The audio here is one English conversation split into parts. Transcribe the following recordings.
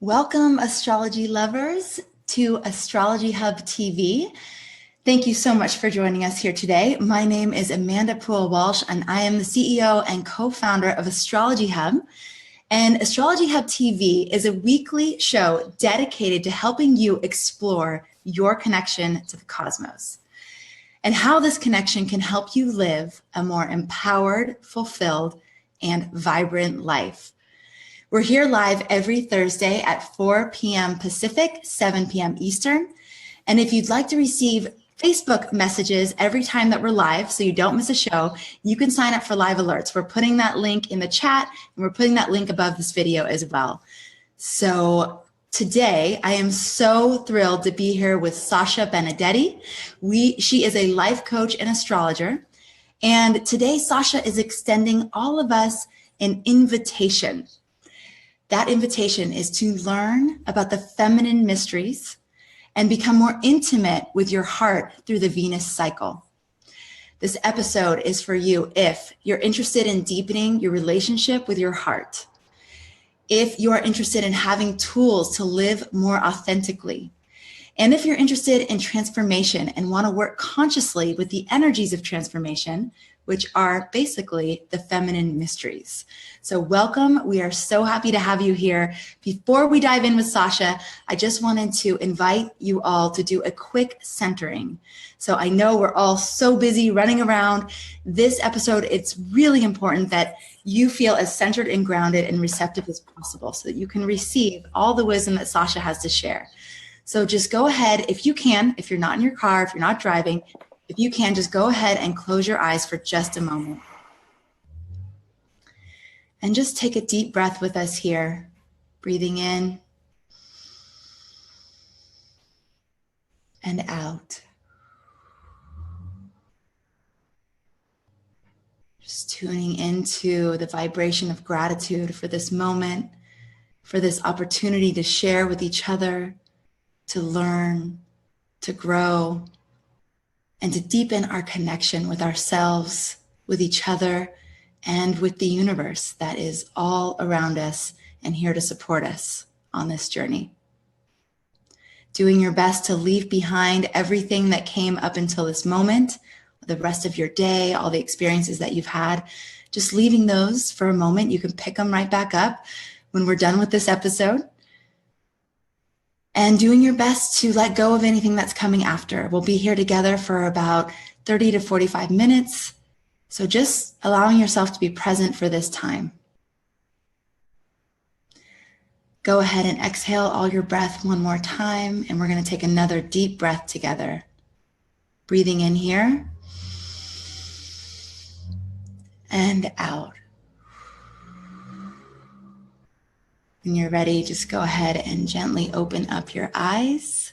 Welcome, astrology lovers, to Astrology Hub TV. Thank you so much for joining us here today. My name is Amanda Walsh, and I am the CEO and co-founder of Astrology Hub. And Astrology Hub TV is a weekly show dedicated to helping you explore your connection to the cosmos and how this connection can help you live a more empowered, fulfilled, and vibrant life. We're here live every Thursday at 4 p.m. Pacific, 7 p.m. Eastern. And if you'd like to receive Facebook messages every time that we're live, so you don't miss a show, you can sign up for live alerts. We're putting that link in the chat, and we're putting that link above this video as well. So today, I am so thrilled to be here with Sasha Benedetti. She is a life coach and astrologer. And today, Sasha is extending all of us an invitation. That invitation is to learn about the feminine mysteries and become more intimate with your heart through the Venus cycle. This episode is for you if you're interested in deepening your relationship with your heart, if you are interested in having tools to live more authentically, and if you're interested in transformation and want to work consciously with the energies of transformation, which are basically the feminine mysteries. So welcome. We are so happy to have you here. Before we dive in with Sasha, I just wanted to invite you all to do a quick centering. So I know we're all so busy running around. This episode, it's really important that you feel as centered and grounded and receptive as possible so that you can receive all the wisdom that Sasha has to share. So just go ahead, if you can, if you're not in your car, if you're not driving, if you can, just go ahead and close your eyes for just a moment. And just take a deep breath with us here, breathing in and out. Just tuning into the vibration of gratitude for this moment, for this opportunity to share with each other, to learn, to grow, and to deepen our connection with ourselves, with each other, and with the universe that is all around us and here to support us on this journey. Doing your best to leave behind everything that came up until this moment, the rest of your day, all the experiences that you've had, just leaving those for a moment. You can pick them right back up when we're done with this episode. And doing your best to let go of anything that's coming after. We'll be here together for about 30 to 45 minutes. So just allowing yourself to be present for this time. Go ahead and exhale all your breath one more time. And we're going to take another deep breath together. Breathing in here and out. When you're ready, just go ahead and gently open up your eyes.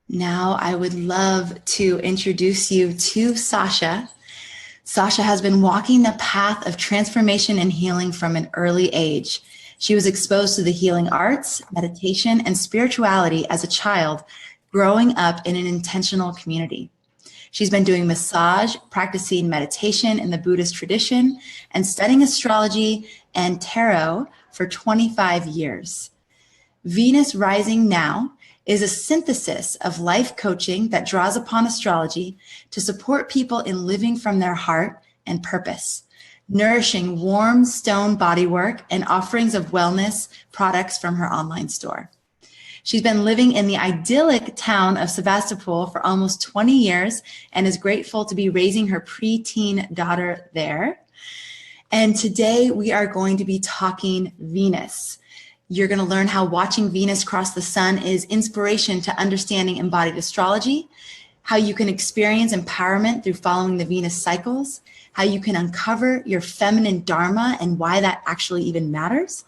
Now I would love to introduce you to Sasha. Sasha has been walking the path of transformation and healing from an early age. She was exposed to the healing arts, meditation, and spirituality as a child, growing up in an intentional community. She's been doing massage, practicing meditation in the Buddhist tradition, and studying astrology and tarot for 25 years. Venus Rising Now is a synthesis of life coaching that draws upon astrology to support people in living from their heart and purpose, nourishing warm stone bodywork and offerings of wellness products from her online store. She's been living in the idyllic town of Sebastopol for almost 20 years and is grateful to be raising her preteen daughter there. And today we are going to be talking Venus. You're going to learn how watching Venus cross the sun is inspiration to understanding embodied astrology, how you can experience empowerment through following the Venus cycles, how you can uncover your feminine dharma and why that actually even matters.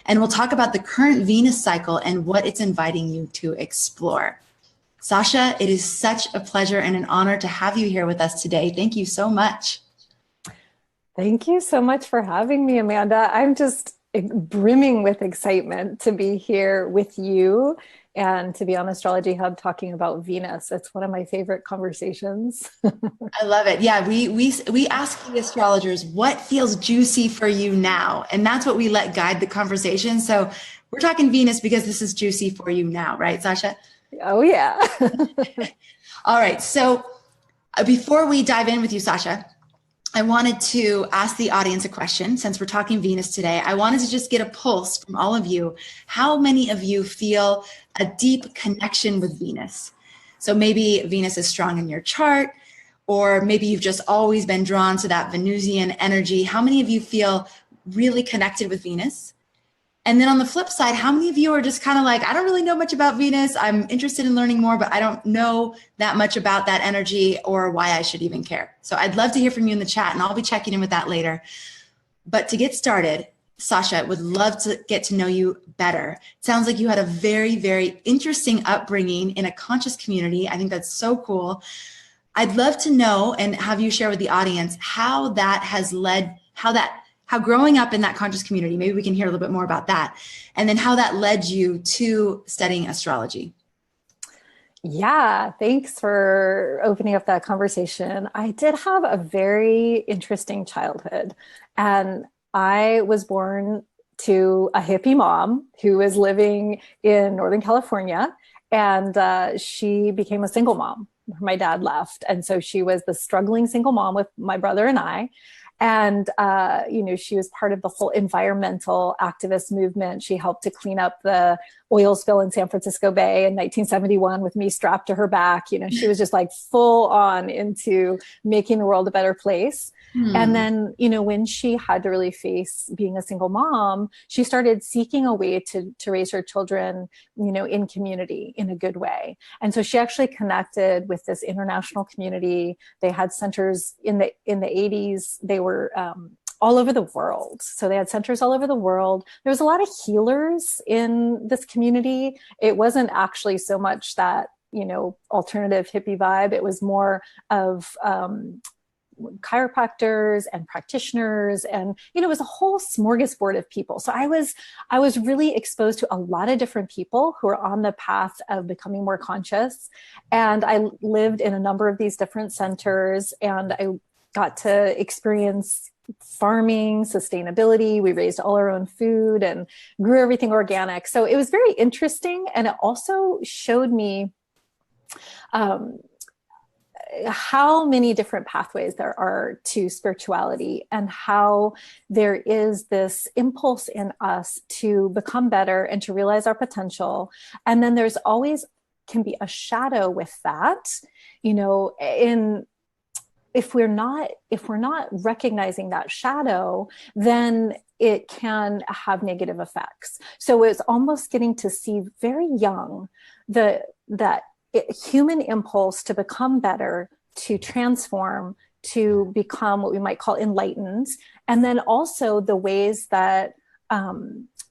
And we'll talk about the current Venus cycle and what it's inviting you to explore. Sasha, it is such a pleasure and an honor to have you here with us today. Thank you so much. Thank you so much for having me, Amanda. I'm just brimming with excitement to be here with you and to be on Astrology Hub talking about Venus. It's one of my favorite conversations. I love it. Yeah, we ask the astrologers what feels juicy for you now, and that's what we let guide the conversation. So we're talking Venus because this is juicy for you now, right, Sasha? Oh, yeah. All right. So before we dive in with you, Sasha, I wanted to ask the audience a question. Since we're talking Venus today, I wanted to just get a pulse from all of you. How many of you feel a deep connection with Venus? So maybe Venus is strong in your chart, or maybe you've just always been drawn to that Venusian energy. How many of you feel really connected with Venus? And then on the flip side, how many of you are just kind of like, I don't really know much about Venus. I'm interested in learning more, but I don't know that much about that energy or why I should even care. So I'd love to hear from you in the chat, and I'll be checking in with that later. But to get started, Sasha, would love to get to know you better. It sounds like you had a very, very interesting upbringing in a conscious community. I think that's so cool. I'd love to know and have you share with the audience how that has led, how growing up in that conscious community, maybe we can hear a little bit more about that, and then how that led you to studying astrology. Yeah, thanks for opening up that conversation. I did have a very interesting childhood, and I was born to a hippie mom who was living in Northern California, and she became a single mom. My dad left, and so she was the struggling single mom with my brother and I. And, she was part of the whole environmental activist movement. She helped to clean up the oil spill in San Francisco Bay in 1971 with me strapped to her back. She was just like full on into making the world a better place. And then, when she had to really face being a single mom, she started seeking a way to raise her children, in community in a good way. And so she actually connected with this international community. They had centers in the 80s. They were all over the world. So they had centers all over the world. There was a lot of healers in this community. It wasn't actually so much that, alternative hippie vibe. It was more of chiropractors and practitioners, and it was a whole smorgasbord of people. So I was really exposed to a lot of different people who are on the path of becoming more conscious, and I lived in a number of these different centers, and I got to experience farming, sustainability. We raised all our own food and grew everything organic. So it was very interesting, and it also showed me how many different pathways there are to spirituality, and how there is this impulse in us to become better and to realize our potential. And then there's always can be a shadow with that, if we're not recognizing that shadow, then it can have negative effects. So it's almost getting to see very young that human impulse to become better, to transform, to become what we might call enlightened, and then also the ways that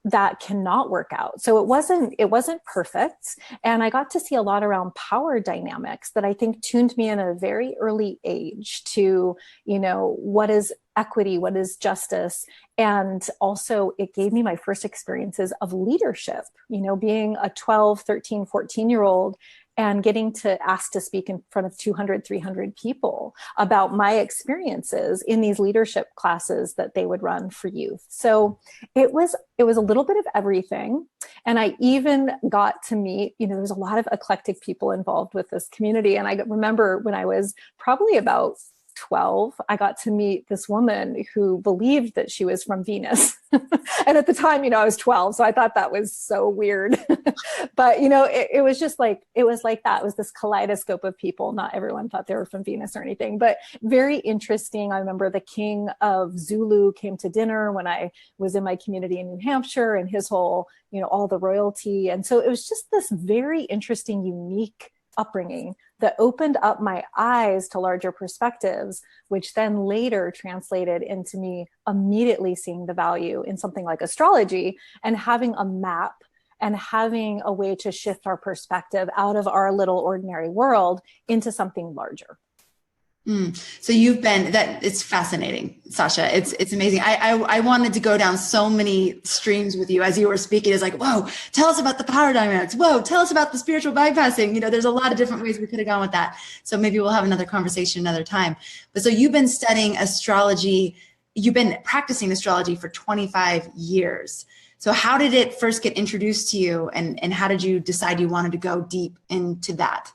that cannot work out. So it wasn't perfect, and I got to see a lot around power dynamics that I think tuned me in a very early age to what is equity, what is justice, and also it gave me my first experiences of leadership. Being a 12, 13, 14-year-old and getting to ask to speak in front of 200, 300 people about my experiences in these leadership classes that they would run for youth. So it was a little bit of everything. And I even got to meet, there's a lot of eclectic people involved with this community. And I remember when I was probably about 12, I got to meet this woman who believed that she was from Venus. And at the time, I was 12, so I thought that was so weird. But, it was just like, it was like that. It was this kaleidoscope of people. Not everyone thought they were from Venus or anything, but very interesting. I remember the king of Zulu came to dinner when I was in my community in New Hampshire, and his whole, all the royalty. And so it was just this very interesting, unique upbringing that opened up my eyes to larger perspectives, which then later translated into me immediately seeing the value in something like astrology and having a map and having a way to shift our perspective out of our little ordinary world into something larger. So you've been that it's fascinating, Sasha. It's amazing. I wanted to go down so many streams with you as you were speaking. It's like, whoa, tell us about the power dynamics. Whoa, tell us about the spiritual bypassing. There's a lot of different ways we could have gone with that. So maybe we'll have another conversation another time. But so you've been studying astrology. You've been practicing astrology for 25 years. So how did it first get introduced to you, and how did you decide you wanted to go deep into that?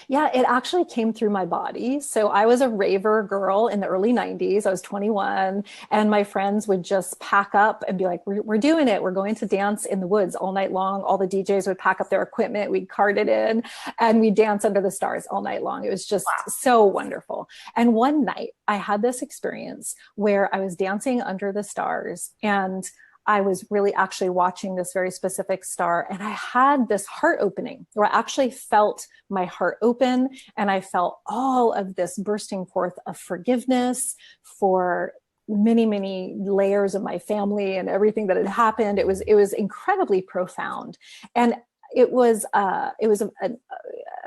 Yeah, it actually came through my body. So I was a raver girl in the early 90s. I was 21, and my friends would just pack up and be like, we're doing it. We're going to dance in the woods all night long. All the DJs would pack up their equipment. We'd cart it in and we'd dance under the stars all night long. It was just so wonderful. And one night I had this experience where I was dancing under the stars, and I was really actually watching this very specific star, and I had this heart opening where I actually felt my heart open, and I felt all of this bursting forth of forgiveness for many, many layers of my family and everything that had happened. It was incredibly profound. And it was a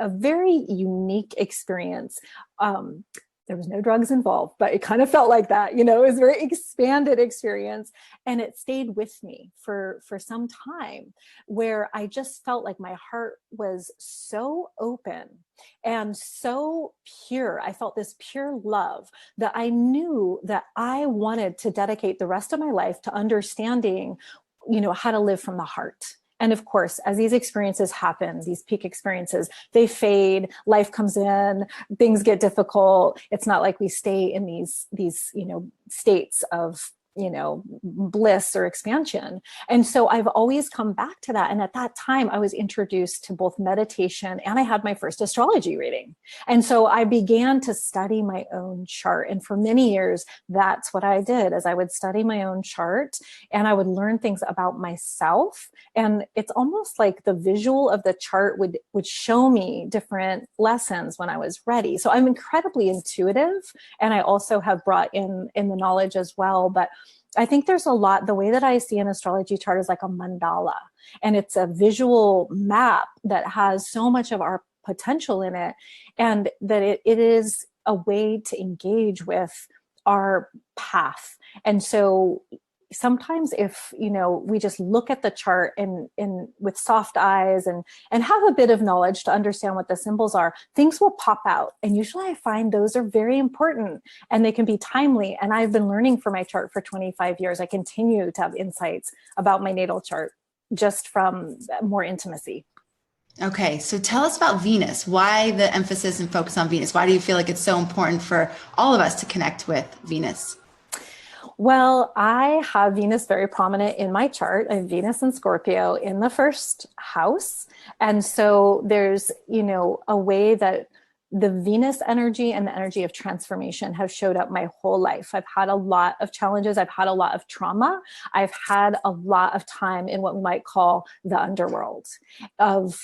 very unique experience. There was no drugs involved, but it kind of felt like that. It was a very expanded experience, and it stayed with me for some time, where I just felt like my heart was so open and so pure. I felt this pure love that I knew that I wanted to dedicate the rest of my life to understanding, how to live from the heart. And of course, as these experiences happen, these peak experiences, they fade, life comes in, things get difficult. It's not like we stay in these states of, bliss or expansion. And so I've always come back to that. And at that time, I was introduced to both meditation, and I had my first astrology reading. And so I began to study my own chart. And for many years, that's what I did, as I would study my own chart, and I would learn things about myself. And it's almost like the visual of the chart would show me different lessons when I was ready. So I'm incredibly intuitive, and I also have brought in the knowledge as well. But I think there's a lot, the way that I see an astrology chart is like a mandala, and it's a visual map that has so much of our potential in it, and that it is a way to engage with our path. And so sometimes if we just look at the chart and with soft eyes and have a bit of knowledge to understand what the symbols are, things will pop out. And usually I find those are very important, and they can be timely. And I've been learning from my chart for 25 years. I continue to have insights about my natal chart just from more intimacy. Okay, so tell us about Venus. Why the emphasis and focus on Venus? Why do you feel like it's so important for all of us to connect with Venus? Well, I have Venus very prominent in my chart. I have Venus and Scorpio in the first house. And so there's, a way that the Venus energy and the energy of transformation have showed up my whole life. I've had a lot of challenges. I've had a lot of trauma. I've had a lot of time in what we might call the underworld of,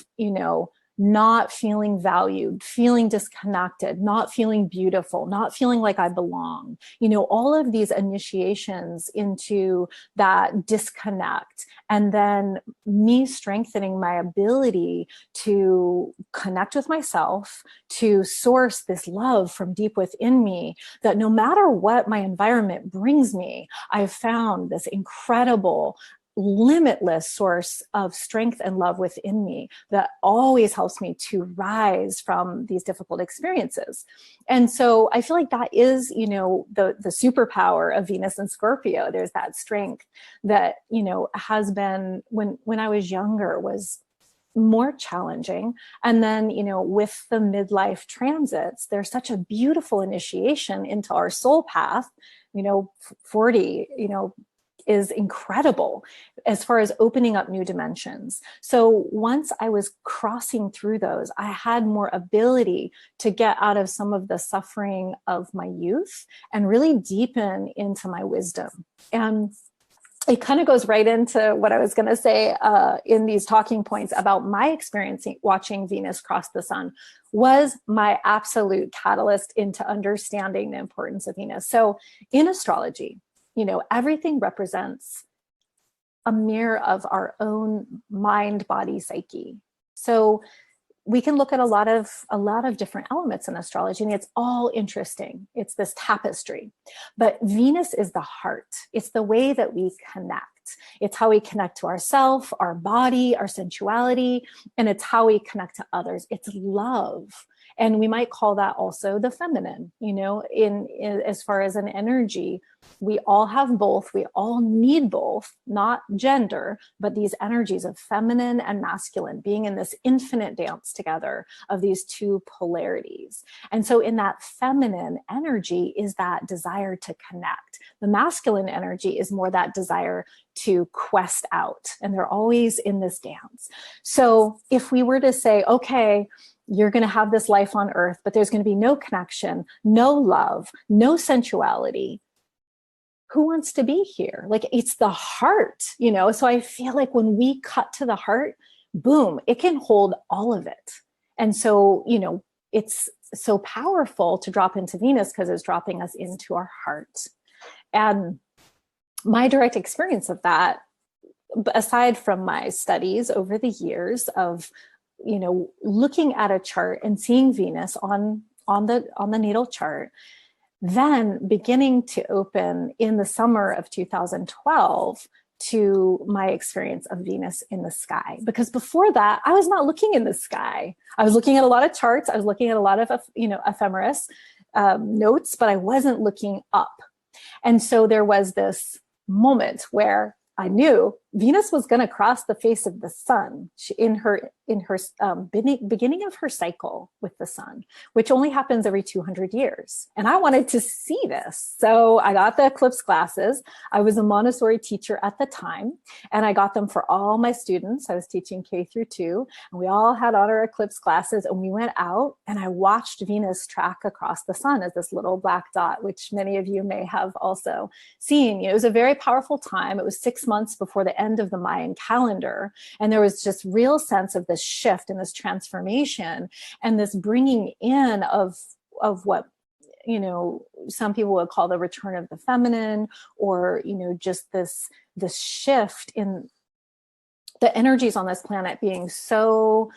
not feeling valued, feeling disconnected, not feeling beautiful, not feeling like I belong. All of these initiations into that disconnect, and then me strengthening my ability to connect with myself, to source this love from deep within me, that no matter what my environment brings me, I've found this incredible limitless source of strength and love within me that always helps me to rise from these difficult experiences. And so I feel like that is, the superpower of Venus and Scorpio. There's that strength that, has been when I was younger was more challenging. And then, with the midlife transits, there's such a beautiful initiation into our soul path. 40, is incredible as far as opening up new dimensions. So once I was crossing through those, I had more ability to get out of some of the suffering of my youth and really deepen into my wisdom. And it kind of goes right into what I was going to say in these talking points about my experience watching Venus cross the sun was my absolute catalyst into understanding the importance of Venus. So in astrology, everything represents a mirror of our own mind, body, psyche. So we can look at a lot of different elements in astrology, and it's all interesting. It's this tapestry. But Venus is the heart. It's the way that we connect. It's how we connect to ourself, our body, our sensuality, and it's how we connect to others. It's love. And we might call that also the feminine, you know, in as far as an energy. We all have both. We all need both, not gender, but these energies of feminine and masculine being in this infinite dance together of these two polarities. And so in that feminine energy is that desire to connect. The masculine energy is more that desire to quest out. And they're always in this dance. So if we were to say, okay, you're going to have this life on earth, but there's going to be no connection, no love, no sensuality. Who wants to be here? Like, it's the heart, you know? So I feel like when we cut to the heart, boom, it can hold all of it. And so, you know, it's so powerful to drop into Venus because it's dropping us into our heart. And my direct experience of that, aside from my studies over the years of, you know, looking at a chart and seeing Venus on the natal chart, then beginning to open in the summer of 2012 to my experience of Venus in the sky. Because before that, I was not looking in the sky. I was looking at a lot of charts. I was looking at a lot of, you know, ephemeris notes, but I wasn't looking up. And so there was this moment where I knew Venus was going to cross the face of the sun in her beginning of her cycle with the sun, which only happens every 200 years. And I wanted to see this. So I got the eclipse glasses. I was a Montessori teacher at the time, and I got them for all my students. I was teaching K-2, and we all had on our eclipse glasses, and we went out and I watched Venus track across the sun as this little black dot, which many of you may have also seen. You know, it was a very powerful time. It was 6 months before the end of the Mayan calendar. And there was just real sense of this shift and this transformation and this bringing in of what, you know, some people would call the return of the feminine, or, you know, just this shift in the energies on this planet being so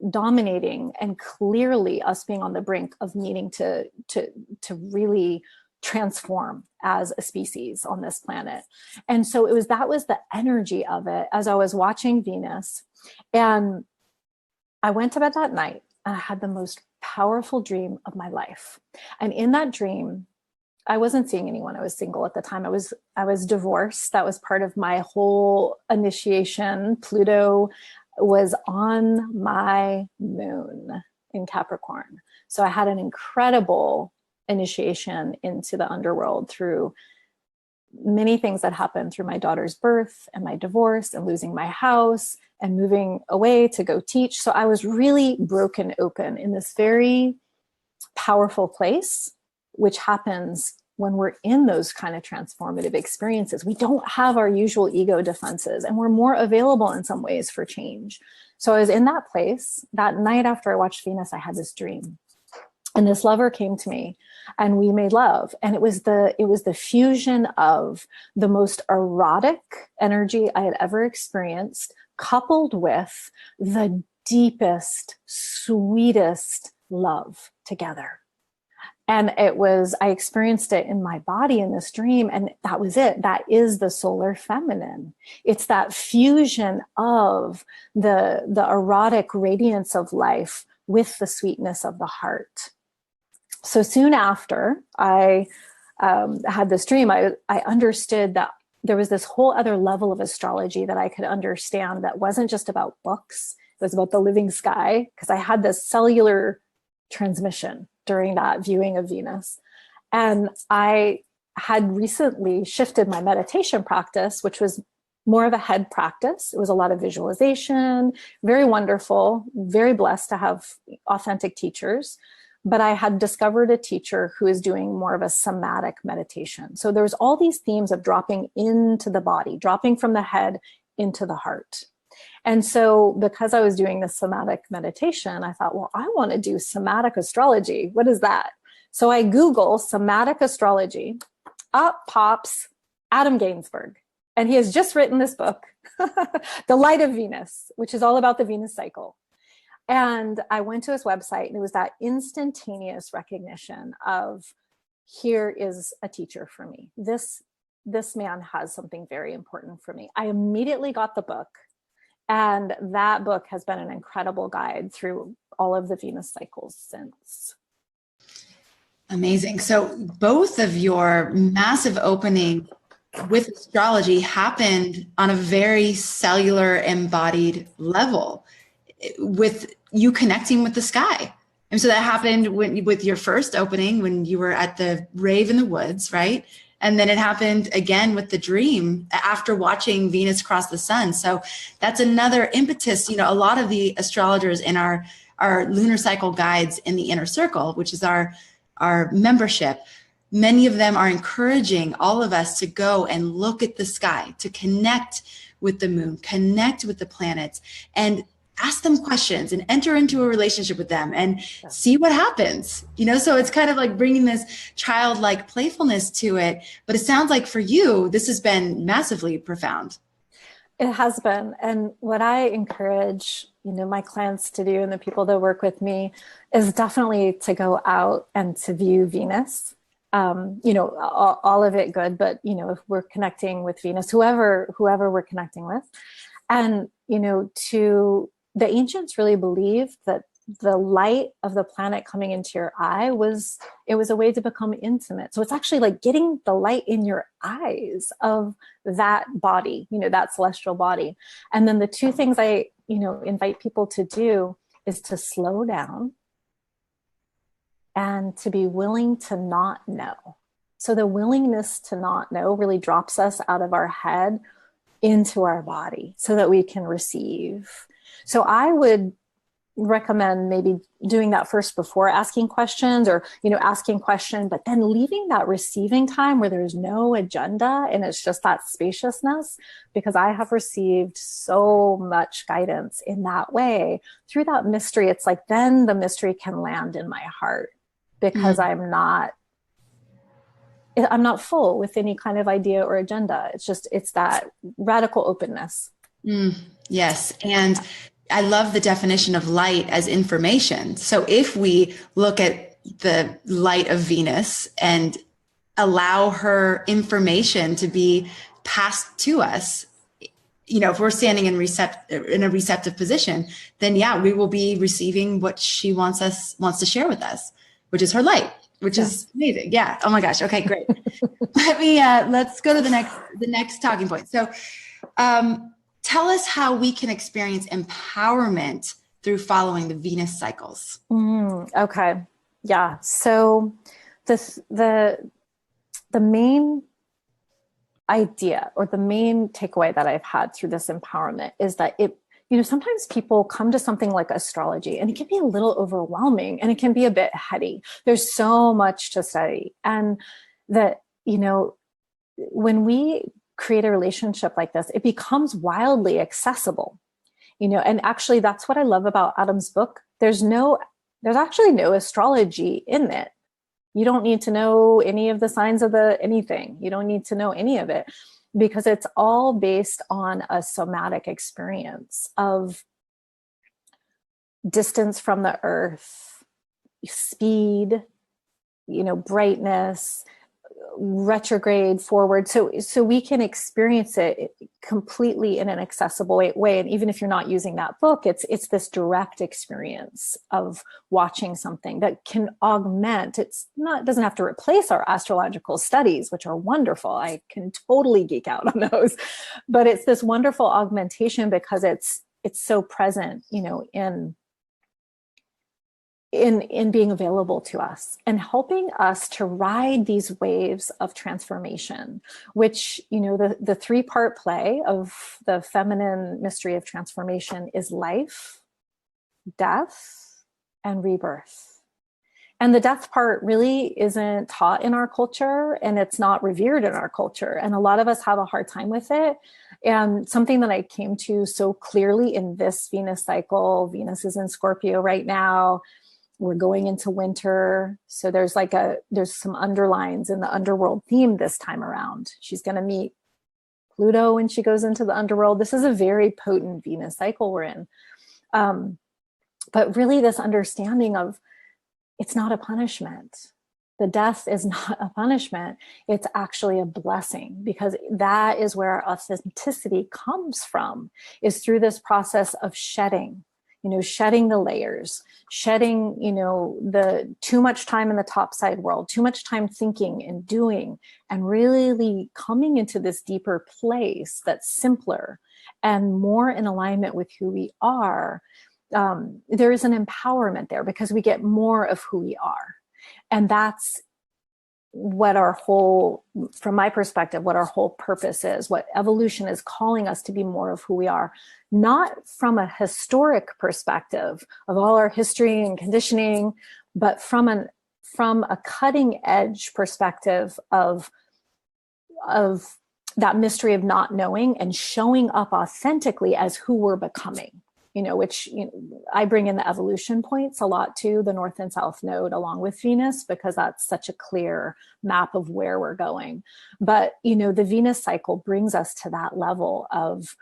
dominating, and clearly us being on the brink of needing to really transform as a species on this planet. And so that was the energy of it as I was watching Venus. And I went to bed that night and I had the most powerful dream of my life. And in that dream, I wasn't seeing anyone. I was single at the time. I was divorced. That was part of my whole initiation. Pluto was on my moon in Capricorn. So I had an incredible initiation into the underworld through many things that happened through my daughter's birth and my divorce and losing my house and moving away to go teach. So I was really broken open in this very powerful place, which happens when we're in those kind of transformative experiences. We don't have our usual ego defenses, and we're more available in some ways for change. So I was in that place. That night after I watched Venus, I had this dream. And this lover came to me and we made love. And it was the fusion of the most erotic energy I had ever experienced, coupled with the deepest, sweetest love together. And I experienced it in my body in this dream. And that was it. That is the solar feminine. It's that fusion of the erotic radiance of life with the sweetness of the heart. So soon after I had this dream, I understood that there was this whole other level of astrology that I could understand that wasn't just about books. It was about the living sky, because I had this cellular transmission during that viewing of Venus. And I had recently shifted my meditation practice, which was more of a head practice. It was a lot of visualization, very wonderful, very blessed to have authentic teachers. But I had discovered a teacher who is doing more of a somatic meditation. So there's all these themes of dropping into the body, dropping from the head into the heart. And so because I was doing this somatic meditation, I thought, well, I want to do somatic astrology. What is that? So I Google somatic astrology. Up pops Adam Gainsbourg. And he has just written this book, The Light of Venus, which is all about the Venus cycle. And I went to his website, and it was that instantaneous recognition of, here is a teacher for me. This man has something very important for me. I immediately got the book, and that book has been an incredible guide through all of the Venus cycles since. Amazing. So both of your massive opening with astrology happened on a very cellular embodied level, with you connecting with the sky. And so that happened with your first opening when you were at the rave in the woods, right? And then it happened again with the dream after watching Venus cross the sun. So that's another impetus. A lot of the astrologers in our lunar cycle guides in the inner circle, which is our membership, many of them are encouraging all of us to go and look at the sky, to connect with the moon, connect with the planets, and ask them questions and enter into a relationship with them and see what happens. So it's kind of like bringing this childlike playfulness to it. But it sounds like for you, this has been massively profound. It has been. And what I encourage, my clients to do, and the people that work with me, is definitely to go out and to view Venus. All of it good, but if we're connecting with Venus, whoever we're connecting with, and the ancients really believed that the light of the planet coming into your eye was a way to become intimate. So it's actually like getting the light in your eyes of that body, that celestial body. And then the two things I, invite people to do is to slow down and to be willing to not know. So the willingness to not know really drops us out of our head into our body so that we can receive. So I would recommend maybe doing that first before asking questions, or, asking questions, but then leaving that receiving time where there's no agenda and it's just that spaciousness, because I have received so much guidance in that way through that mystery. It's like, then the mystery can land in my heart because I'm not full with any kind of idea or agenda. It's that radical openness. Yes. And I love the definition of light as information. So if we look at the light of Venus and allow her information to be passed to us, if we're standing in a receptive position, then we will be receiving what she wants to share with us, which is her light, which is amazing. Yeah. Oh my gosh. Okay, great. Let's go to the next talking point. So, tell us how we can experience empowerment through following the Venus cycles. Okay. Yeah. So the main idea, or the main takeaway that I've had through this empowerment, is that sometimes people come to something like astrology and it can be a little overwhelming and it can be a bit heady. There's so much to study. And that, when we create a relationship like this, it becomes wildly accessible, and actually that's what I love about Adam's book. There's actually no astrology in it. You don't need to know any of the signs of anything. You don't need to know any of it, because it's all based on a somatic experience of distance from the earth, speed, brightness, retrograde, forward. So we can experience it completely in an accessible way. And even if you're not using that book, it's this direct experience of watching something that can augment. It doesn't have to replace our astrological studies, which are wonderful. I can totally geek out on those, but it's this wonderful augmentation because it's so present, in being available to us and helping us to ride these waves of transformation, which, the three-part play of the feminine mystery of transformation is life, death, and rebirth. And the death part really isn't taught in our culture, and it's not revered in our culture. And a lot of us have a hard time with it. And something that I came to so clearly in this Venus cycle, Venus is in Scorpio right now. We're going into winter. So there's some underlines in the underworld theme this time around. She's going to meet Pluto when she goes into the underworld. This is a very potent Venus cycle we're in. But really this understanding of it's not a punishment. The death is not a punishment. It's actually a blessing, because that is where our authenticity comes from, is through this process of shedding, shedding the layers, shedding, the too much time in the topside world, too much time thinking and doing, and really coming into this deeper place that's simpler and more in alignment with who we are. There is an empowerment there because we get more of who we are. And that's what our whole, from my perspective, what our whole purpose is, what evolution is calling us to be more of who we are, not from a historic perspective of all our history and conditioning, but from a cutting edge perspective of that mystery of not knowing and showing up authentically as who we're becoming. Which I bring in the evolution points a lot too, the North and South Node along with Venus, because that's such a clear map of where we're going. But, the Venus cycle brings us to that level of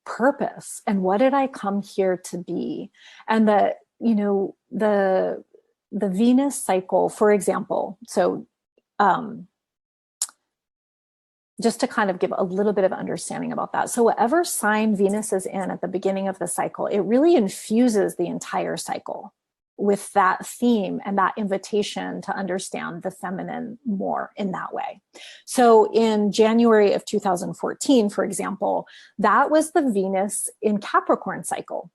purpose. And what did I come here to be? And the Venus cycle, for example, so, just to kind of give a little bit of understanding about that. So whatever sign Venus is in at the beginning of the cycle, it really infuses the entire cycle with that theme and that invitation to understand the feminine more in that way. So in January of 2014, for example, that was the Venus in Capricorn cycle.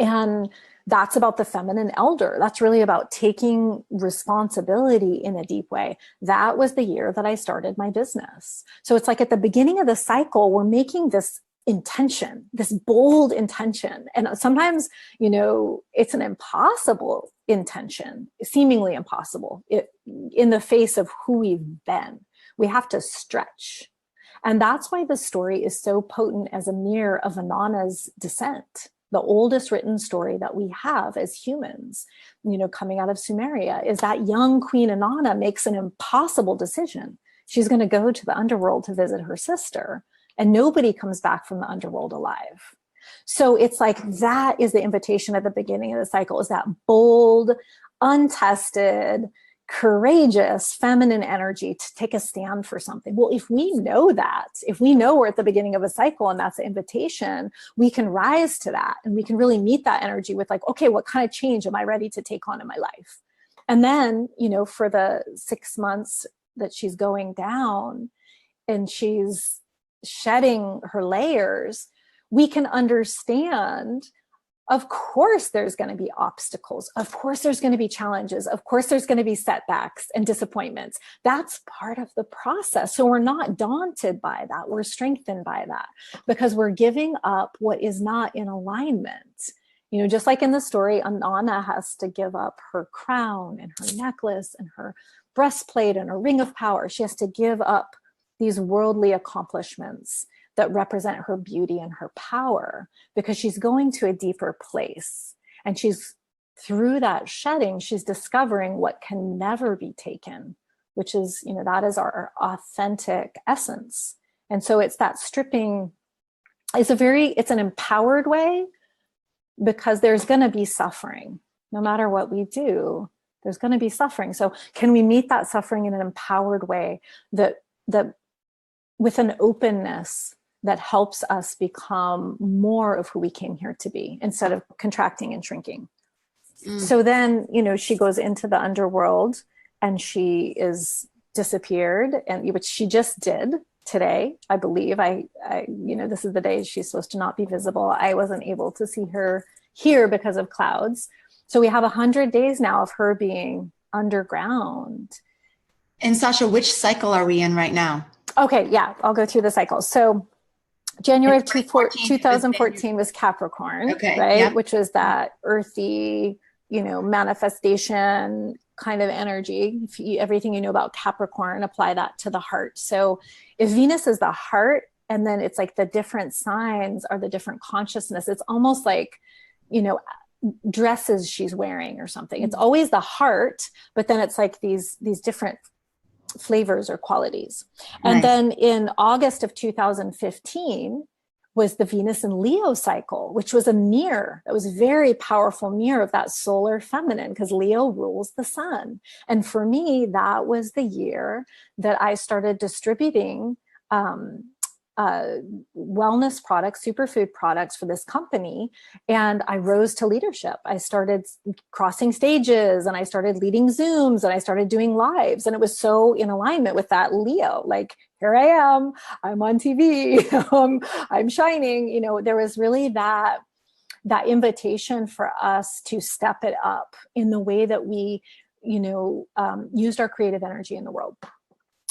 And that's about the feminine elder. That's really about taking responsibility in a deep way. That was the year that I started my business. So it's like at the beginning of the cycle, we're making this intention, this bold intention. And sometimes, it's an impossible intention, seemingly impossible in the face of who we've been. We have to stretch. And that's why the story is so potent as a mirror of Inanna's descent. The oldest written story that we have as humans, coming out of Sumeria, is that young Queen Inanna makes an impossible decision. She's going to go to the underworld to visit her sister, and nobody comes back from the underworld alive. So it's like that is the invitation at the beginning of the cycle, is that bold, untested, courageous feminine energy to take a stand for something. Well, if we know that, if we know we're at the beginning of a cycle and that's the invitation, we can rise to that and we can really meet that energy with like, okay, what kind of change am I ready to take on in my life? And then, for the 6 months that she's going down and she's shedding her layers, we can understand, of course, there's going to be obstacles. Of course, there's going to be challenges. Of course, there's going to be setbacks and disappointments. That's part of the process. So we're not daunted by that. We're strengthened by that because we're giving up what is not in alignment. Just like in the story, Inanna has to give up her crown and her necklace and her breastplate and her ring of power. She has to give up these worldly accomplishments that represent her beauty and her power, because she's going to a deeper place. And through that shedding, she's discovering what can never be taken, which is, that is our authentic essence. And so it's that stripping. It's an empowered way, because there's going to be suffering. No matter what we do, there's going to be suffering. So can we meet that suffering in an empowered way that with an openness that helps us become more of who we came here to be, instead of contracting and shrinking. So then, she goes into the underworld and she is disappeared, and which she just did today, I believe. This is the day she's supposed to not be visible. I wasn't able to see her here because of clouds. So we have 100 days now of her being underground. And Sasha, which cycle are we in right now? Okay, yeah, I'll go through the cycles. So January of 2014 was Capricorn, okay, right? yeah. Which was that earthy, manifestation kind of energy. Everything you know about Capricorn, apply that to the heart. So if Venus is the heart, and then it's like the different signs are the different consciousness. It's almost like, dresses she's wearing or something. It's always the heart, but then it's like these different flavors or qualities. And then in August of 2015, was the Venus in Leo cycle, which was a mirror. It was a very powerful mirror of that solar feminine, because Leo rules the sun. And for me, that was the year that I started distributing wellness products, superfood products for this company. And I rose to leadership. I started crossing stages, and I started leading Zooms, and I started doing lives. And it was so in alignment with that Leo, like, here I am, I'm on TV, I'm shining. You know, there was really that invitation for us to step it up in the way that we, used our creative energy in the world.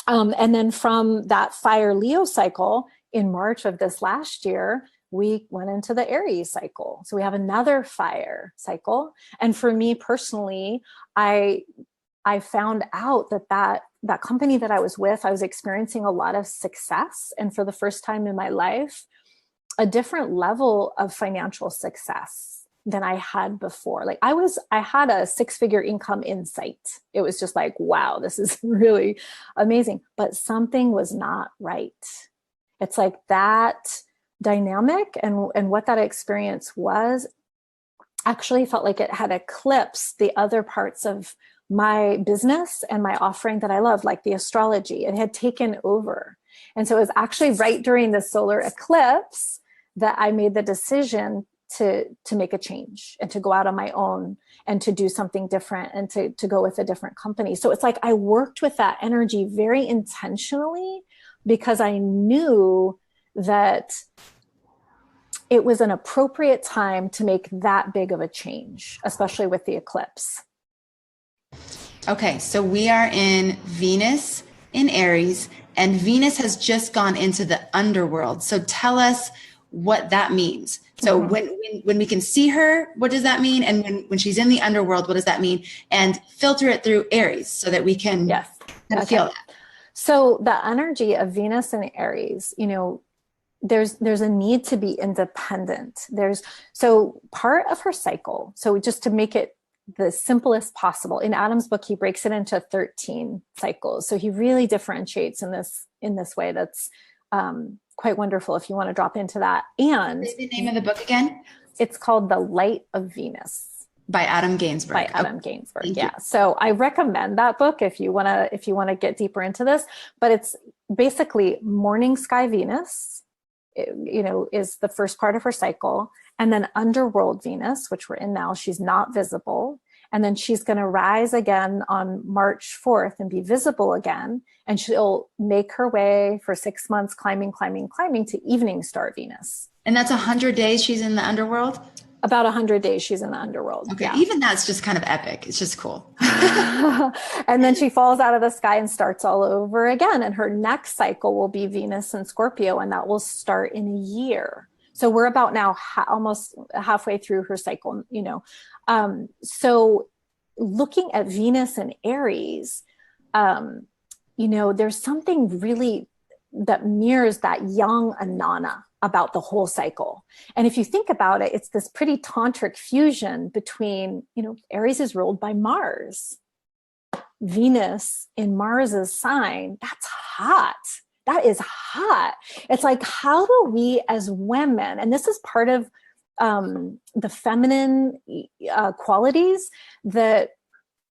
And then from that fire Leo cycle in March of this last year, we went into the Aries cycle. So we have another fire cycle. And for me personally, I found out that company that I was with, I was experiencing a lot of success. And for the first time in my life, a different level of financial success than I had before. Like I had a 6-figure income in sight. It was just like, wow, this is really amazing. But something was not right. It's like that dynamic and what that experience was actually felt like it had eclipsed the other parts of my business and my offering that I love, like the astrology. It had taken over. And so it was actually right during the solar eclipse that I made the decision to make a change and to go out on my own and to do something different and to go with a different company. So it's like I worked with that energy very intentionally because I knew that it was an appropriate time to make that big of a change, especially with the eclipse. Okay, so we are in Venus in Aries, and Venus has just gone into the underworld. So tell us what that means. So when we can see her, what does that mean? And when she's in the underworld, what does that mean? And filter it through Aries so that we can feel that. So the energy of Venus and Aries, there's a need to be independent. So part of her cycle, so just to make it the simplest possible, in Adam's book, he breaks it into 13 cycles. So he really differentiates in this way that's quite wonderful if you want to drop into that. And say the name of the book again. It's called The Light of Venus by Adam Gainsbourg. By Adam Gainsbourg. Yeah. So I recommend that book if you want to get deeper into this, but it's basically morning sky Venus, is the first part of her cycle. And then underworld Venus, which we're in now, she's not visible. And then she's going to rise again on March 4th and be visible again. And she'll make her way for 6 months, climbing to evening star Venus. And that's 100 days she's in the underworld? About 100 days she's in the underworld. Okay, yeah. Even that's just kind of epic. It's just cool. And then she falls out of the sky and starts all over again. And her next cycle will be Venus in Scorpio, and that will start in a year. So we're about now almost halfway through her cycle, So looking at Venus and Aries, there's something really that mirrors that young Anana about the whole cycle. And if you think about it, it's this pretty tantric fusion between, Aries is ruled by Mars. Venus in Mars's sign, that's hot. That is hot. It's like, how do we as women, and this is part of the feminine qualities that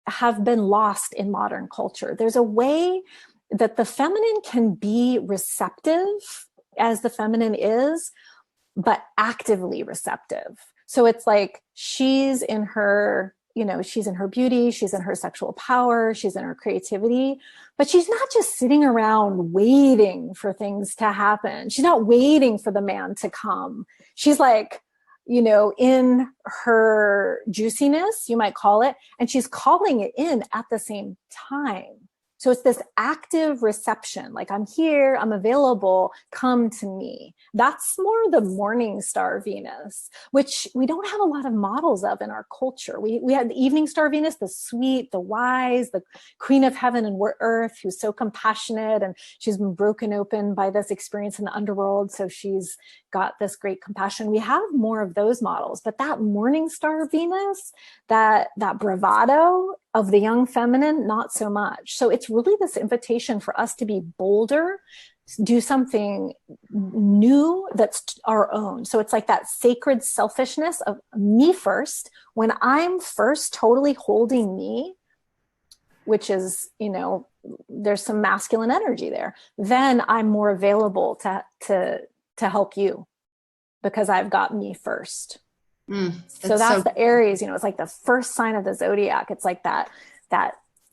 have been lost in modern culture. There's a way that the feminine can be receptive as the feminine is, but actively receptive. So it's like she's in her beauty, she's in her sexual power, she's in her creativity, but she's not just sitting around waiting for things to happen. She's not waiting for the man to come. She's like, in her juiciness, you might call it, and she's calling it in at the same time. So it's this active reception, like I'm here, I'm available, come to me. That's more the morning star Venus, which we don't have a lot of models of in our culture. We had the evening star Venus, the sweet, the wise, the queen of heaven and earth, who's so compassionate, and she's been broken open by this experience in the underworld. So she's got this great compassion. We have more of those models, but that morning star Venus, that bravado of the young feminine, not so much. So it's really this invitation for us to be bolder, do something new that's our own. So it's like that sacred selfishness of me first. When I'm first totally holding me, which is, you know, there's some masculine energy there, then I'm more available to help you because I've got me first. So that's the Aries, you know, it's like the first sign of the zodiac. It's like that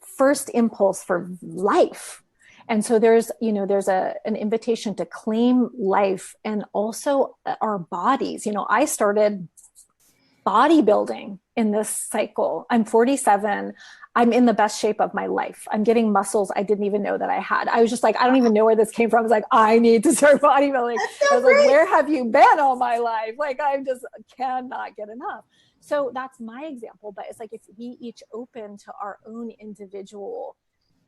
first impulse for life. And so there's an invitation to claim life and also our bodies. You know, I started bodybuilding in this cycle. I'm 47. I'm in the best shape of my life. I'm getting muscles I didn't even know that I had. I was just like, I don't even know where this came from. I was like, I need to start bodybuilding. I was like, where have you been all my life? Like, I just cannot get enough. So that's my example. But it's like, if we each open to our own individual,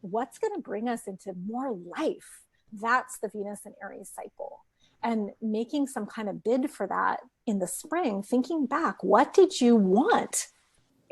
what's going to bring us into more life? That's the Venus and Aries cycle. And making some kind of bid for that in the spring, thinking back, what did you want?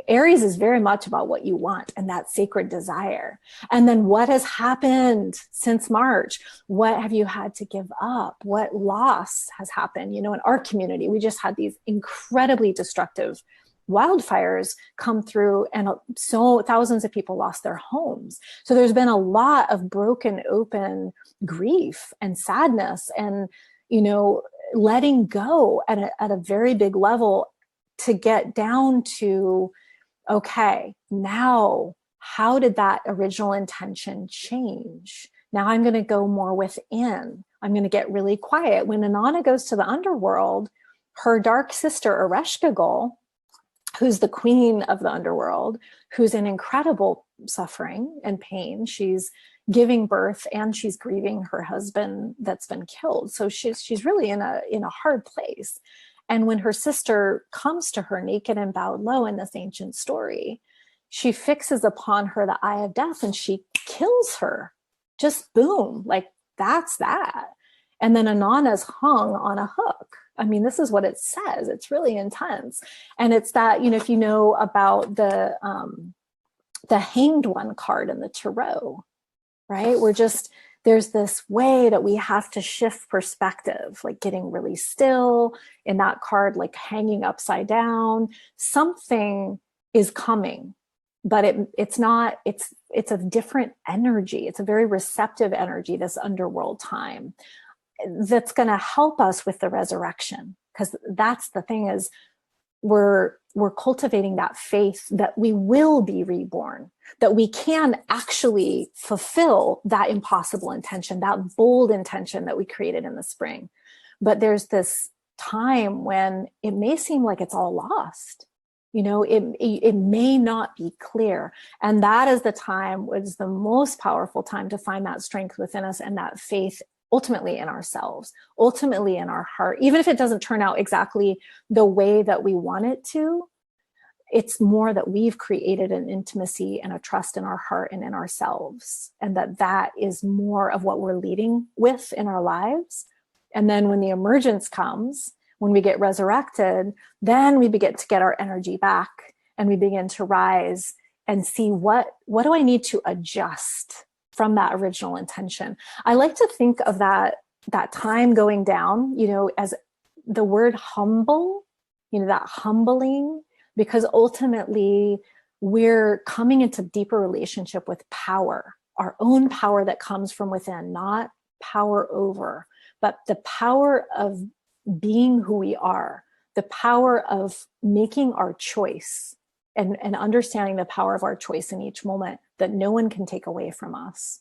Aries is very much about what you want and that sacred desire. And then what has happened since March? What have you had to give up? What loss has happened? You know, in our community, we just had these incredibly destructive wildfires come through, and so thousands of people lost their homes. So there's been a lot of broken open grief and sadness and, you know, letting go at a very big level to get down to, okay, now how did that original intention change? Now I'm going to go more within. I'm going to get really quiet. When Inanna goes to the underworld, her dark sister Ereshkigal, who's the queen of the underworld, who's in incredible suffering and pain. She's giving birth and she's grieving her husband that's been killed. So she's really in a hard place. And when her sister comes to her naked and bowed low in this ancient story, she fixes upon her the eye of death and she kills her. Just boom, like that's that. And then Inanna's hung on a hook. I mean, this is what it says. It's really intense. And it's that, you know, if you know about the Hanged One card in the Tarot, right? There's this way that we have to shift perspective, like getting really still in that card, like hanging upside down. Something is coming, but it's a different energy. It's a very receptive energy, this underworld time, that's going to help us with the resurrection. Because that's the thing, is we're cultivating that faith that we will be reborn, that we can actually fulfill that impossible intention, that bold intention that we created in the spring. But there's this time when it may seem like it's all lost. You know, it may not be clear. And that is the time, was the most powerful time to find that strength within us and that faith ultimately in ourselves, ultimately in our heart. Even if it doesn't turn out exactly the way that we want it to, it's more that we've created an intimacy and a trust in our heart and in ourselves. And that is more of what we're leading with in our lives. And then when the emergence comes, when we get resurrected, then we begin to get our energy back and we begin to rise and see what do I need to adjust from that original intention. I like to think of that time going down, you know, as the word humble, you know, that humbling, because ultimately we're coming into deeper relationship with power, our own power that comes from within, not power over, but the power of being who we are, the power of making our choice and understanding the power of our choice in each moment that no one can take away from us.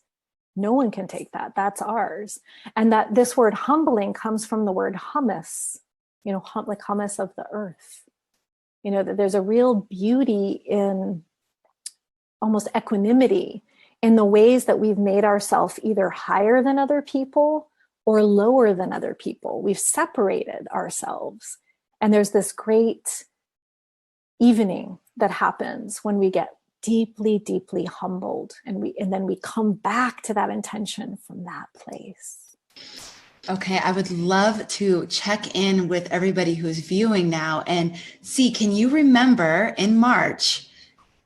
No one can take that. That's ours. And that this word humbling comes from the word humus, you know, like humus of the earth. You know, that there's a real beauty in almost equanimity in the ways that we've made ourselves either higher than other people or lower than other people. We've separated ourselves. And there's this great evening that happens when we get deeply, deeply humbled, and then we come back to that intention from that place. Okay, I would love to check in with everybody who's viewing now and see, can you remember in March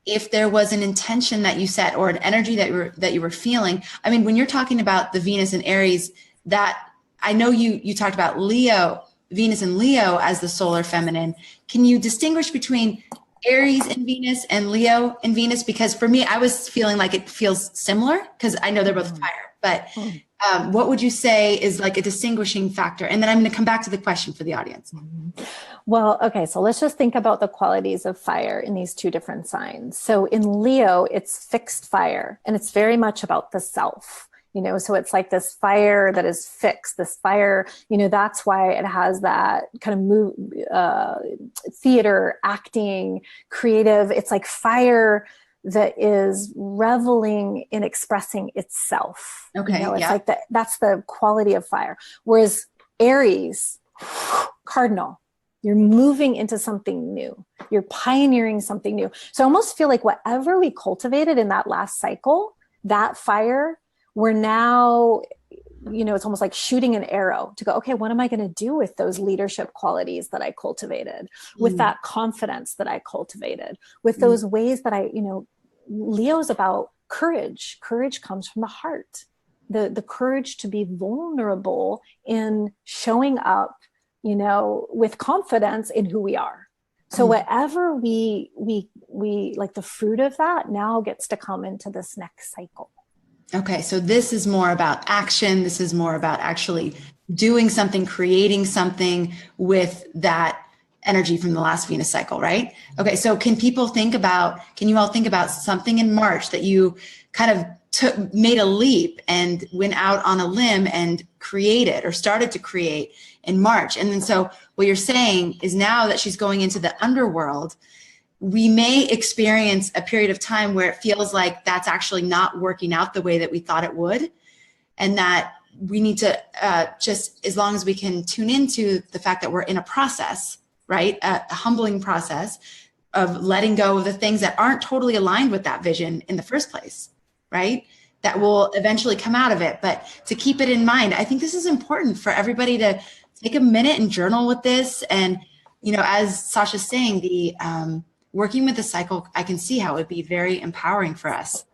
if there was an intention that you set or an energy that you were feeling? I mean, when you're talking about the Venus and Aries that I know you talked about Leo, Venus and Leo as the solar feminine. Can you distinguish between Aries and Venus and Leo and Venus? Because for me, I was feeling like it feels similar because I know they're both fire, but what would you say is like a distinguishing factor? And then I'm going to come back to the question for the audience. Well, okay, so let's just think about the qualities of fire in these two different signs. So in Leo, it's fixed fire, and it's very much about the self. So it's like this fire that is fixed, this fire, that's why it has that kind of theater, acting, creative. It's like fire that is reveling in expressing itself. Okay. It's like that's the quality of fire. Whereas Aries, cardinal, you're moving into something new. You're pioneering something new. So I almost feel like whatever we cultivated in that last cycle, that fire, we're now, it's almost like shooting an arrow to go, okay, what am I going to do with those leadership qualities that I cultivated, with that confidence that I cultivated, with those ways that Leo's about courage. Courage comes from the heart, the courage to be vulnerable in showing up, with confidence in who we are. So whatever we like, the fruit of that now gets to come into this next cycle. Okay, so this is more about action. This is more about actually doing something, creating something with that energy from the last Venus cycle, right? Okay, so can you all think about something in March that you kind of made a leap and went out on a limb and created or started to create in March? And then so what you're saying is now that she's going into the underworld, we may experience a period of time where it feels like that's actually not working out the way that we thought it would. And that we need to just, as long as we can tune into the fact that we're in a process, right? A humbling process of letting go of the things that aren't totally aligned with that vision in the first place, right? That will eventually come out of it. But to keep it in mind, I think this is important for everybody to take a minute and journal with this. And, as Sasha's saying, the working with the cycle, I can see how it would be very empowering for us.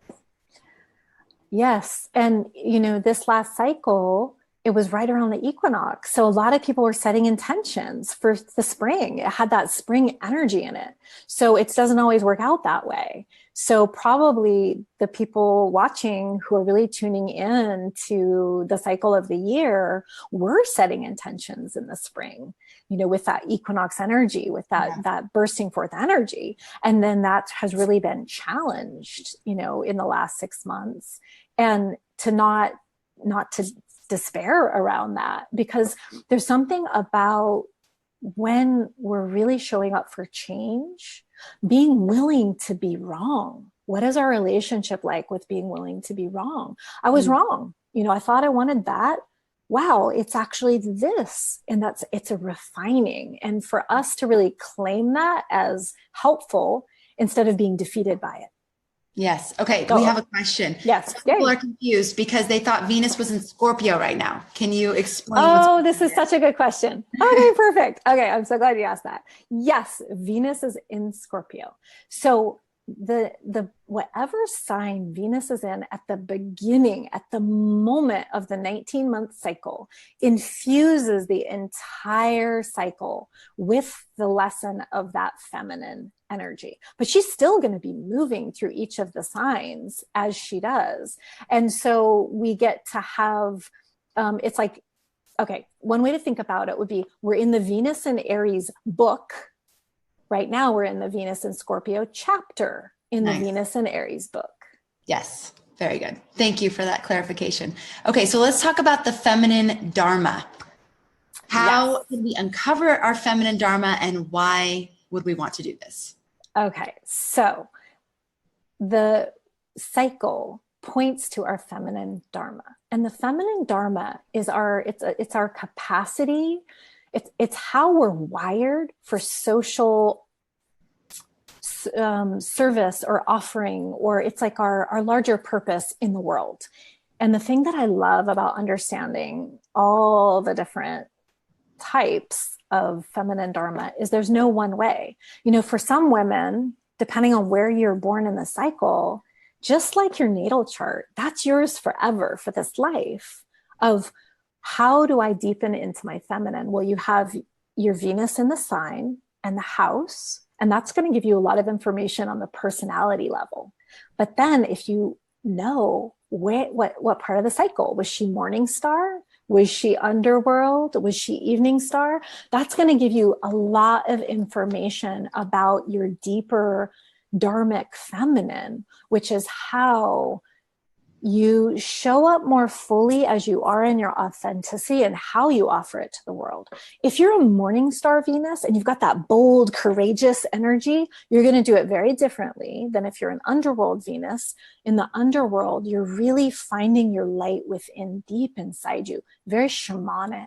Yes. And, this last cycle, it was right around the equinox. So a lot of people were setting intentions for the spring. It had that spring energy in it. So it doesn't always work out that way. So probably the people watching who are really tuning in to the cycle of the year were setting intentions in the spring, with that equinox energy, with that bursting forth energy. And then that has really been challenged, in the last 6 months, and to not to despair around that, because there's something about when we're really showing up for change, being willing to be wrong. What is our relationship like with being willing to be wrong? I was wrong. I thought I wanted that. Wow, it's actually this. And it's a refining. And for us to really claim that as helpful instead of being defeated by it. Yes. Okay. We have a question. Yes. Some people are confused because they thought Venus was in Scorpio right now. Can you explain? Oh, this is such a good question. Okay, perfect. Okay. I'm so glad you asked that. Yes. Venus is in Scorpio. So the whatever sign Venus is in at the beginning, at the moment of the 19-month cycle, infuses the entire cycle with the lesson of that feminine energy. But she's still going to be moving through each of the signs as she does. And so we get to have, it's like, okay, one way to think about it would be, we're in the Venus and Aries book. Right now, we're in the Venus and Scorpio chapter in the Venus and Aries book. Yes, very good. Thank you for that clarification. Okay, so let's talk about the feminine dharma. How can we uncover our feminine dharma, and why would we want to do this? Okay, so the cycle points to our feminine dharma, and the feminine dharma is it's our capacity. It's how we're wired for social service or offering, or it's like our larger purpose in the world. And the thing that I love about understanding all the different types of feminine dharma is there's no one way. For some women, depending on where you're born in the cycle, just like your natal chart, that's yours forever for this life of How do I deepen into my feminine? Well, you have your Venus in the sign and the house, and that's going to give you a lot of information on the personality level. But then if you know what part of the cycle, was she morning star? Was she underworld? Was she evening star? That's going to give you a lot of information about your deeper dharmic feminine, which is how you show up more fully as you are in your authenticity and how you offer it to the world. If you're a morning star Venus and you've got that bold, courageous energy, you're going to do it very differently than if you're an underworld Venus. In the underworld, you're really finding your light within, deep inside you, very shamanic.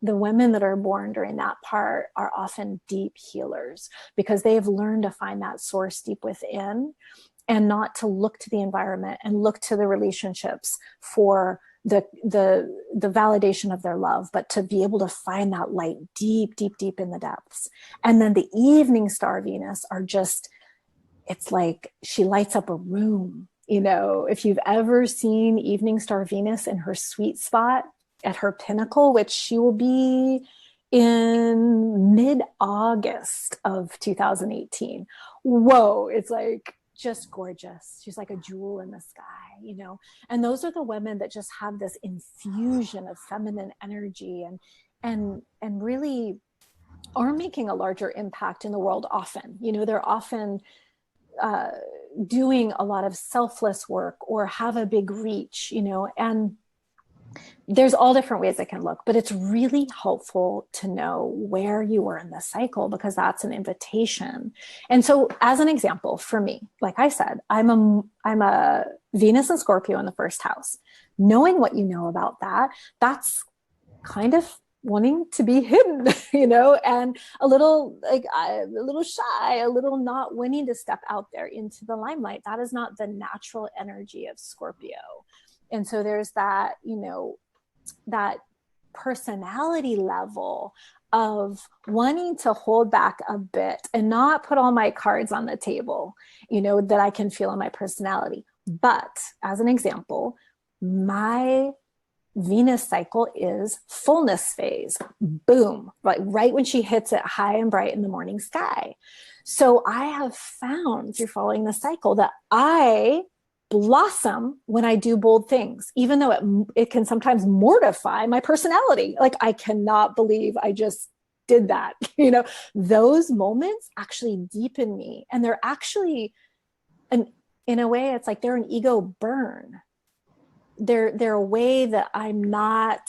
The women that are born during that part are often deep healers because they have learned to find that source deep within, and not to look to the environment and look to the relationships for the validation of their love, but to be able to find that light deep, deep, deep in the depths. And then the evening star Venus are just, it's like she lights up a room. You know, if you've ever seen evening star Venus in her sweet spot at her pinnacle, which she will be in mid-August of 2018. Whoa, it's like, just gorgeous. She's like a jewel in the sky, you know. And those are the women that just have this infusion of feminine energy and really are making a larger impact in the world often. You know, they're often doing a lot of selfless work or have a big reach, you know, and there's all different ways it can look, but it's really helpful to know where you are in the cycle, because that's an invitation. And so as an example, for me, like I said, I'm a Venus and Scorpio in the first house. Knowing what you know about that, that's kind of wanting to be hidden, you know, and a little shy, a little not wanting to step out there into the limelight. That is not the natural energy of Scorpio. And so there's that, you know, that personality level of wanting to hold back a bit and not put all my cards on the table, you know, that I can feel in my personality. But as an example, my Venus cycle is fullness phase. Boom, right when she hits it high and bright in the morning sky. So I have found through following the cycle that I blossom when I do bold things, even though it can sometimes mortify my personality. Like, I cannot believe I just did that. You know, those moments actually deepen me. And they're actually, in a way, it's like they're an ego burn. They're a way that I'm not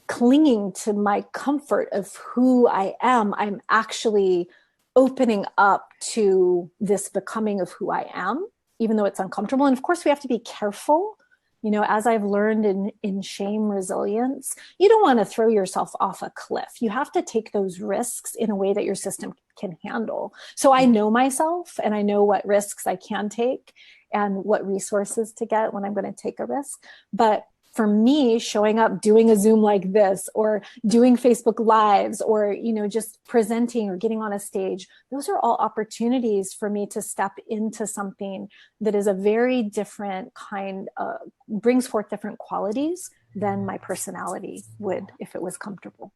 clinging to my comfort of who I am. I'm actually opening up to this becoming of who I am, even though it's uncomfortable. And of course, we have to be careful. You know, as I've learned in shame resilience, you don't want to throw yourself off a cliff. You have to take those risks in a way that your system can handle. So I know myself and I know what risks I can take and what resources to get when I'm going to take a risk. But for me, showing up, doing a Zoom like this, or doing Facebook Lives, or, you know, just presenting or getting on a stage, those are all opportunities for me to step into something that is a very different kind of, brings forth different qualities than my personality would if it was comfortable.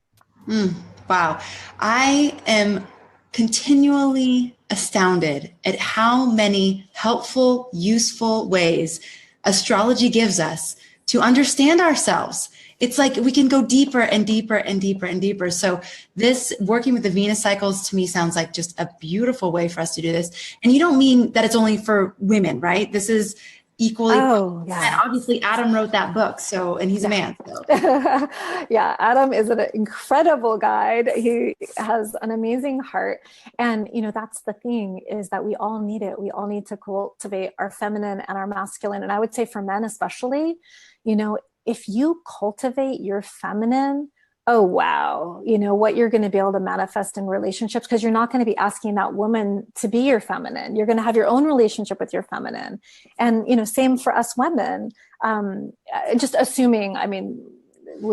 Wow. I am continually astounded at how many helpful, useful ways astrology gives us to understand ourselves. It's like we can go deeper and deeper and deeper and deeper. So this working with the Venus cycles to me sounds like just a beautiful way for us to do this. And you don't mean that it's only for women, right? This is equally. Oh, yeah. And obviously Adam wrote that book. So, and he's a man. So. Yeah. Adam is an incredible guide. He has an amazing heart. And, you know, that's the thing, is that we all need it. We all need to cultivate our feminine and our masculine. And I would say for men, especially, you know, if you cultivate your feminine, oh, wow, you know, what you're going to be able to manifest in relationships, because you're not going to be asking that woman to be your feminine. You're going to have your own relationship with your feminine. And, you know, same for us women, just assuming, I mean,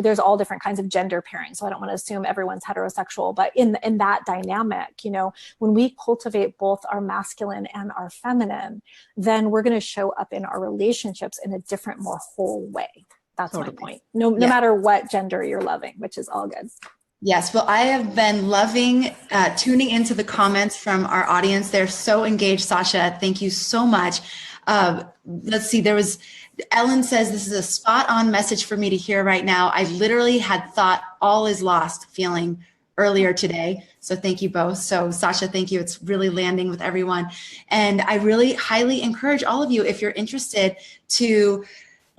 there's all different kinds of gender pairing. So I don't want to assume everyone's heterosexual, but in that dynamic, you know, when we cultivate both our masculine and our feminine, then we're going to show up in our relationships in a different, more whole way. That's Totally. my point. No matter what gender you're loving, which is all good. Yes, well, I have been loving tuning into the comments from our audience. They're so engaged, Sasha. Thank you so much. Let's see, Ellen says, this is a spot on message for me to hear right now. I literally had thought all is lost feeling earlier today. So thank you both. So Sasha, thank you. It's really landing with everyone. And I really highly encourage all of you, if you're interested, to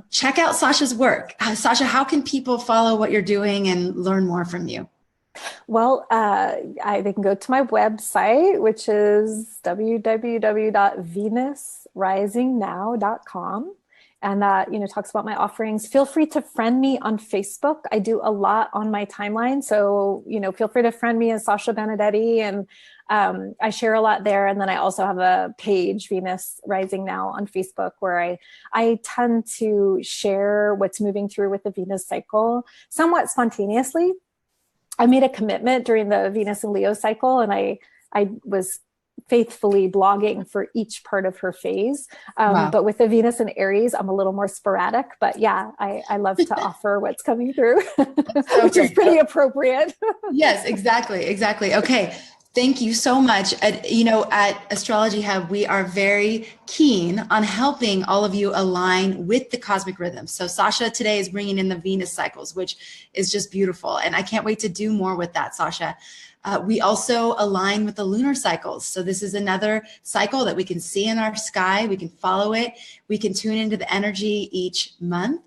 check out Sasha's work. Sasha, how can people follow what you're doing and learn more from you? Well, they can go to my website, which is www.venusrisingnow.com. And that, talks about my offerings. Feel free to friend me on Facebook. I do a lot on my timeline. So, feel free to friend me as Sasha Benedetti. And I share a lot there. And then I also have a page, Venus Rising Now, on Facebook, where I tend to share what's moving through with the Venus cycle somewhat spontaneously. I made a commitment during the Venus and Leo cycle, and I was faithfully blogging for each part of her phase. Wow. But with the Venus and Aries, I'm a little more sporadic, but yeah, I love to offer what's coming through, which is pretty appropriate. Yes, exactly. Okay. Thank you so much. At Astrology Hub, we are very keen on helping all of you align with the cosmic rhythms. So Sasha today is bringing in the Venus cycles, which is just beautiful. And I can't wait to do more with that, Sasha. We also align with the lunar cycles. So this is another cycle that we can see in our sky. We can follow it. We can tune into the energy each month.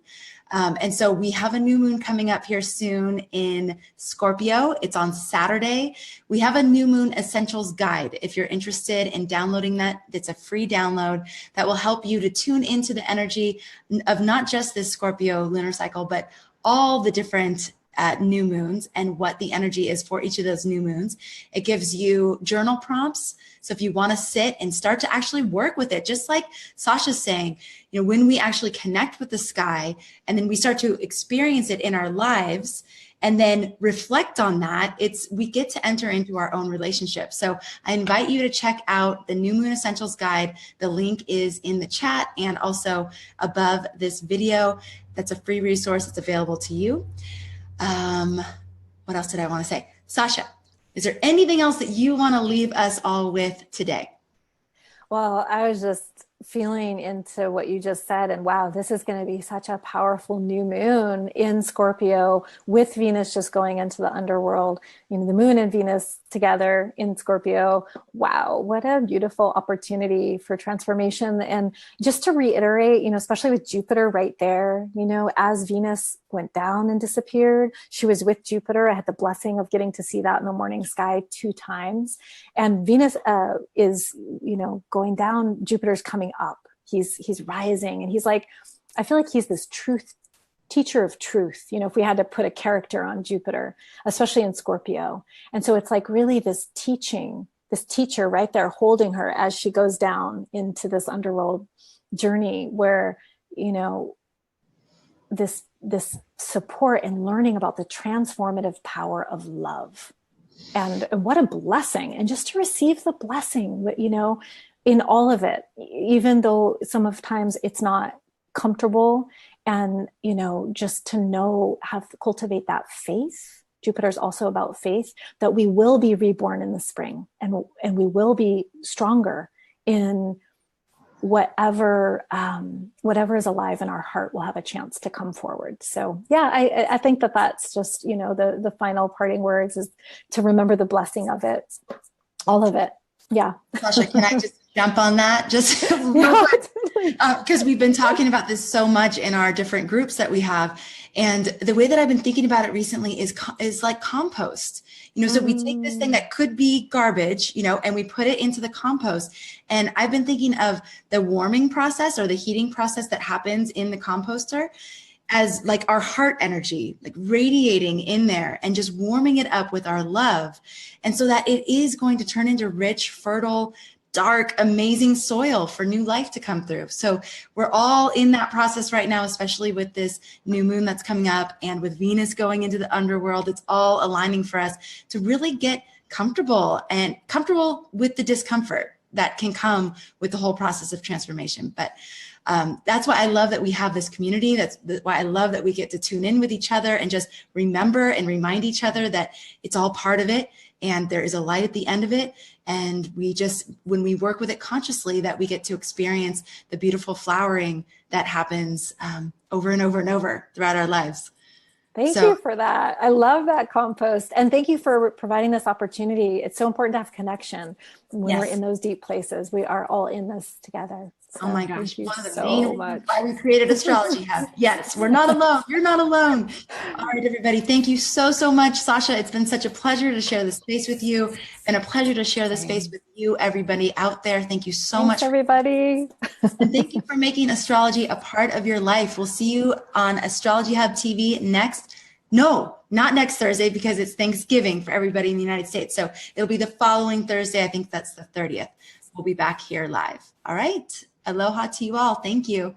And so we have a new moon coming up here soon in Scorpio. It's on Saturday. We have a new moon essentials guide. If you're interested in downloading that, it's a free download that will help you to tune into the energy of not just this Scorpio lunar cycle, but all the different new moons and what the energy is for each of those new moons. It gives you journal prompts. So if you want to sit and start to actually work with it, just like Sasha's saying, when we actually connect with the sky and then we start to experience it in our lives and then reflect on that, we get to enter into our own relationship. So I invite you to check out the New Moon Essentials Guide. The link is in the chat and also above this video. That's a free resource that's available to you. What else did I want to say? Sasha, is there anything else that you want to leave us all with today? Well, I was just feeling into what you just said, and wow, this is going to be such a powerful new moon in Scorpio with Venus just going into the underworld, the moon and Venus together in Scorpio. Wow, what a beautiful opportunity for transformation. And just to reiterate, especially with Jupiter right there, as Venus went down and disappeared, she was with Jupiter. I had the blessing of getting to see that in the morning sky 2 times. And Venus is, going down, Jupiter's coming up. He's rising, and he's like, I feel like he's this teacher of truth, if we had to put a character on Jupiter, especially in Scorpio. And so it's like really this teacher right there holding her as she goes down into this underworld journey where, this support and learning about the transformative power of love. And what a blessing. And just to receive the blessing, in all of it, even though sometimes it's not comfortable, and, just to cultivate that faith. Jupiter's also about faith, that we will be reborn in the spring, and we will be stronger in whatever is alive in our heart will have a chance to come forward. So yeah, I think that's just, the final parting words is to remember the blessing of it, all of it. Yeah. Sasha, can I just jump on that just real quick? Because we've been talking about this so much in our different groups that we have. And the way that I've been thinking about it recently is like compost. So we take this thing that could be garbage, and we put it into the compost. And I've been thinking of the warming process or the heating process that happens in the composter as like our heart energy, like radiating in there and just warming it up with our love. And so that it is going to turn into rich, fertile, dark, amazing soil for new life to come through. So we're all in that process right now, especially with this new moon that's coming up and with Venus going into the underworld. It's all aligning for us to really get comfortable with the discomfort that can come with the whole process of transformation. But That's why I love that we have this community. That's why I love that we get to tune in with each other and just remember and remind each other that it's all part of it and there is a light at the end of it. And we just, when we work with it consciously, that we get to experience the beautiful flowering that happens over and over and over throughout our lives. Thank you for that. I love that compost. And thank you for providing this opportunity. It's so important to have connection when we're in those deep places. We are all in this together. So oh my gosh. Thank One you of the so main much. reasons why we created Astrology Hub. Yes, we're not alone. You're not alone. All right, everybody. Thank you so, so much, Sasha. It's been such a pleasure to share this space with you and a pleasure to share the space with you, everybody out there. Thank you so much. Everybody. And thank you for making astrology a part of your life. We'll see you on Astrology Hub TV not next Thursday because it's Thanksgiving for everybody in the United States. So it'll be the following Thursday. I think that's the 30th. We'll be back here live. All right. Aloha to you all. Thank you.